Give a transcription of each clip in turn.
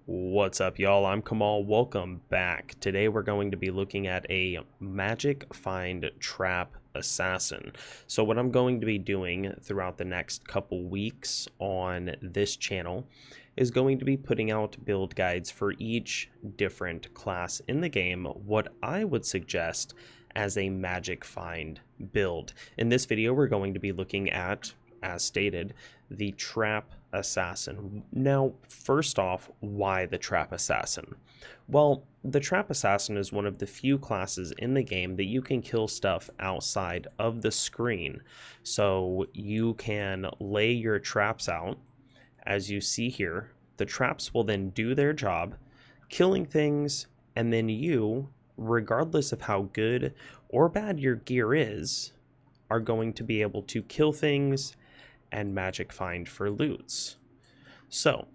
What's up, y'all? I'm Kamahl. Welcome back. Today we're going to be looking at a magic find trap assassin. So what I'm going to be doing throughout the next couple weeks on this channel is going to be putting out build guides for each different class in the game, what I would suggest as a magic find build. In this video, we're going to be looking at, as stated, the trap assassin. Now, first off, why the trap assassin? Well, the trap assassin is one of the few classes in the game that you can kill stuff outside of the screen. So you can lay your traps out, as you see here. The traps will then do their job, killing things, and then you, regardless of how good or bad your gear is, are going to be able to kill things and magic find for loots. So,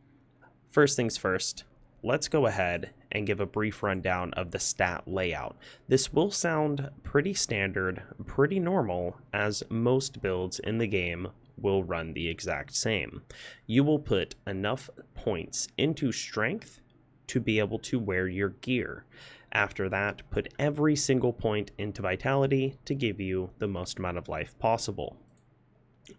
first things first, let's go ahead and give a brief rundown of the stat layout. This will sound pretty standard, pretty normal, as most builds in the game will run the exact same. You will put enough points into strength to be able to wear your gear. After that, put every single point into vitality to give you the most amount of life possible.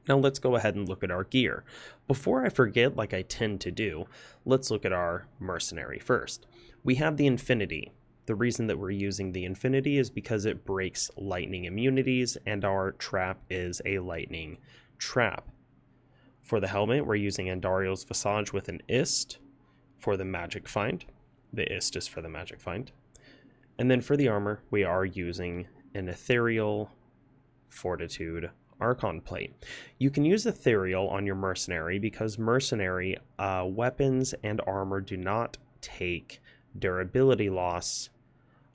Now let's go ahead and look at our gear. Before I forget, like I tend to do, let's look at our mercenary first. We have the Infinity. The reason that we're using the Infinity is because it breaks lightning immunities, and our trap is a lightning trap. For the helmet, we're using Andario's Visage with an Ist for the magic find. The Ist is for the magic find. And then for the armor, we are using an Ethereal Fortitude Archon plate. You can use Ethereal on your mercenary because mercenary weapons and armor do not take durability loss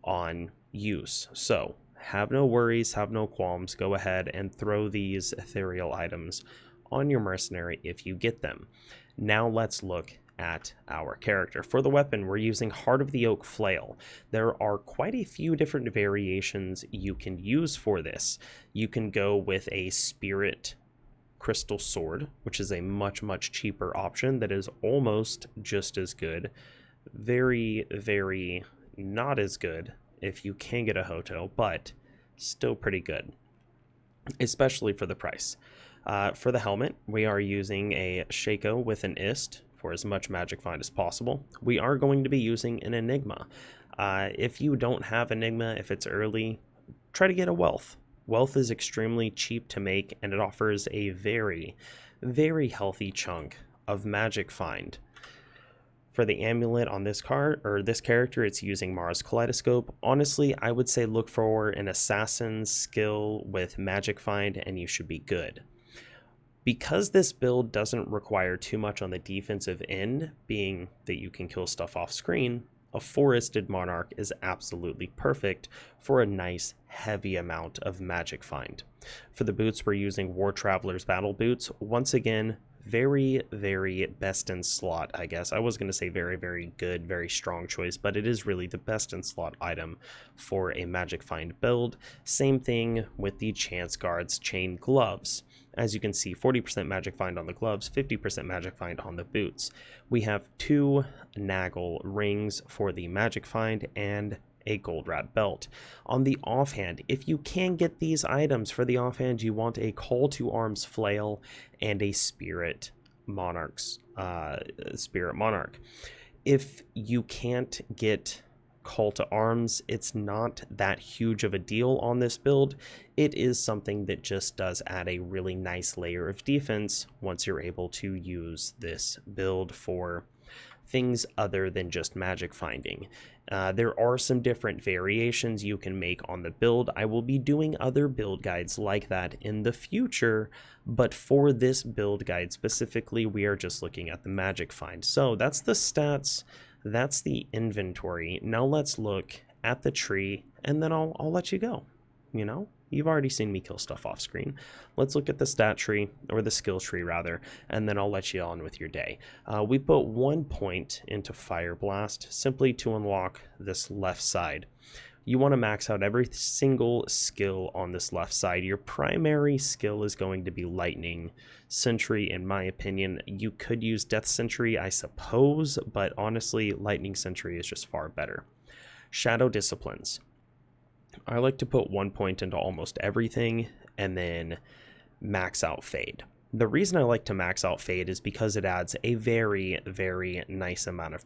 on use. So have no worries, have no qualms. Go ahead and throw these ethereal items on your mercenary if you get them. Now let's look at our character. For the weapon, we're using Heart of the Oak Flail. There are quite a few different variations you can use for this. You can go with a Spirit Crystal Sword, which is a much cheaper option that is almost just as good. Very not as good if you can get a Hoto, but still pretty good, especially for the price. For the helmet, we are using a Shaco with an Ist for as much magic find as possible. We are going to be using an Enigma. If you don't have Enigma, if it's early, try to get a Wealth. Wealth is extremely cheap to make, and it offers a very healthy chunk of magic find. For the amulet on this card, or this character, it's using Mara's Kaleidoscope. Honestly, I would say look for an assassin's skill with magic find and you should be good. Because this build doesn't require too much on the defensive end, being that you can kill stuff off screen, a Forested Monarch is absolutely perfect for a nice heavy amount of magic find. For the boots, we're using War Traveler's Battle Boots. Once again, very best in slot, I guess. I was going to say very good, very strong choice, but it is really the best in slot item for a magic find build. Same thing with the Chance Guard's Chain Gloves. As you can see, 40% magic find on the gloves, 50% magic find on the boots. We have 2 Nagel rings for the magic find and a gold rat belt. On the offhand, if you can get these items for the offhand, you want a Call to Arms flail and a Spirit Monarch. If you can't get Call to Arms, it's not that huge of a deal on this build. It is something that just does add a really nice layer of defense once you're able to use this build for things other than just magic finding. There are some different variations you can make on the build. I will be doing other build guides like that in the future, but for this build guide specifically, we are just looking at the magic find. So that's the stats, that's the inventory. Now let's look at the tree, and then I'll let you go. You know, you've already seen me kill stuff off screen. Let's look at the stat tree, or the skill tree rather, and then I'll let you on with your day. We put 1 point into Fire Blast simply to unlock this left side. you want to max out every single skill on this left side. Your primary skill is going to be Lightning Sentry, in my opinion. You could use Death Sentry, I suppose, but honestly, Lightning Sentry is just far better. Shadow Disciplines. I like to put 1 point into almost everything and then max out Fade. The reason I like to max out Fade is because it adds a very, very nice amount of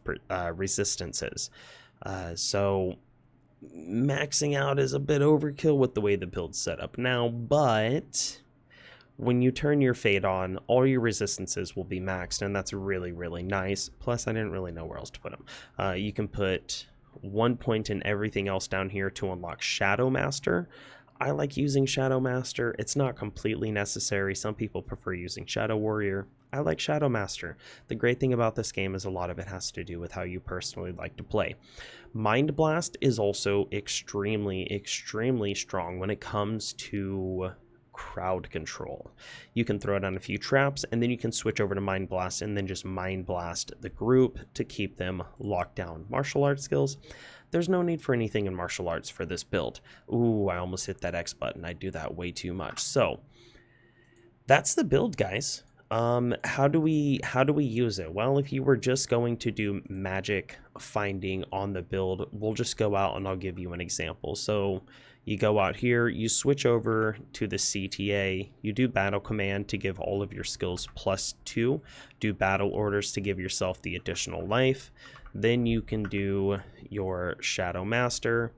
resistances. So maxing out is a bit overkill with the way the build's set up now, but when you turn your Fade on, all your resistances will be maxed, and that's really, really nice. Plus, I didn't really know where else to put them. You can put 1 point in everything else down here to unlock Shadow Master. I like using Shadow Master. It's not completely necessary. Some people prefer using Shadow Warrior. I like Shadow Master. The great thing about this game is a lot of it has to do with how you personally like to play. Mind Blast is also extremely, extremely strong when it comes to crowd control. You can throw down a few traps, and then you can switch over to Mind Blast and then just Mind Blast the group to keep them locked down. Martial arts skills. There's no need for anything in martial arts for this build. Ooh, I almost hit that X button. I do that way too much. So that's the build, guys. How do we use it? Well, if you were just going to do magic finding on the build, we'll just go out and I'll give you an example. So you go out here, you switch over to the CTA, you do battle command to give all of your skills +2, do battle orders to give yourself the additional life. Then you can do your Shadow Master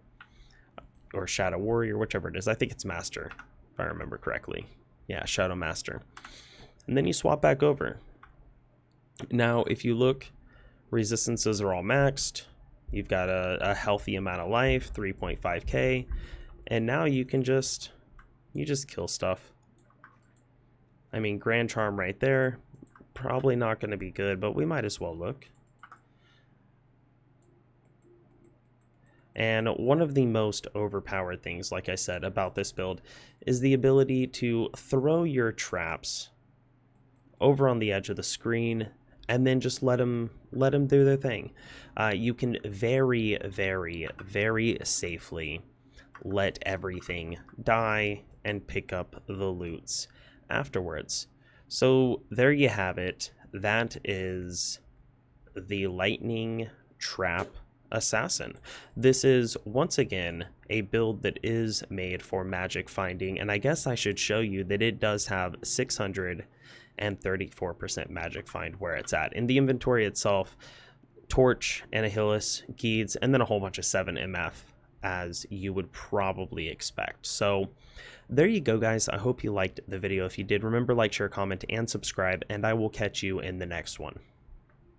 or Shadow Warrior, whichever it is. I think it's Master, if I remember correctly. Yeah, Shadow Master. And then you swap back over. Now, if you look, resistances are all maxed. You've got a healthy amount of life, 3.5k. And now you can just kill stuff. I mean, Grand Charm right there. Probably not going to be good, but we might as well look. And one of the most overpowered things, like I said, about this build is the ability to throw your traps over on the edge of the screen and then just let them do their thing. You can very, very, very safely let everything die and pick up the loots afterwards. So there you have it. That is the Lightning Trap Assassin. This is once again a build that is made for magic finding, and I guess I should show you that it does have 634% magic find where it's at. In the inventory itself, Torch, Annihilus, Geeds, and then a whole bunch of 7 MF, as you would probably expect. So there you go, guys. I hope you liked the video. If you did, remember, like, share, comment, and subscribe, and I will catch you in the next one.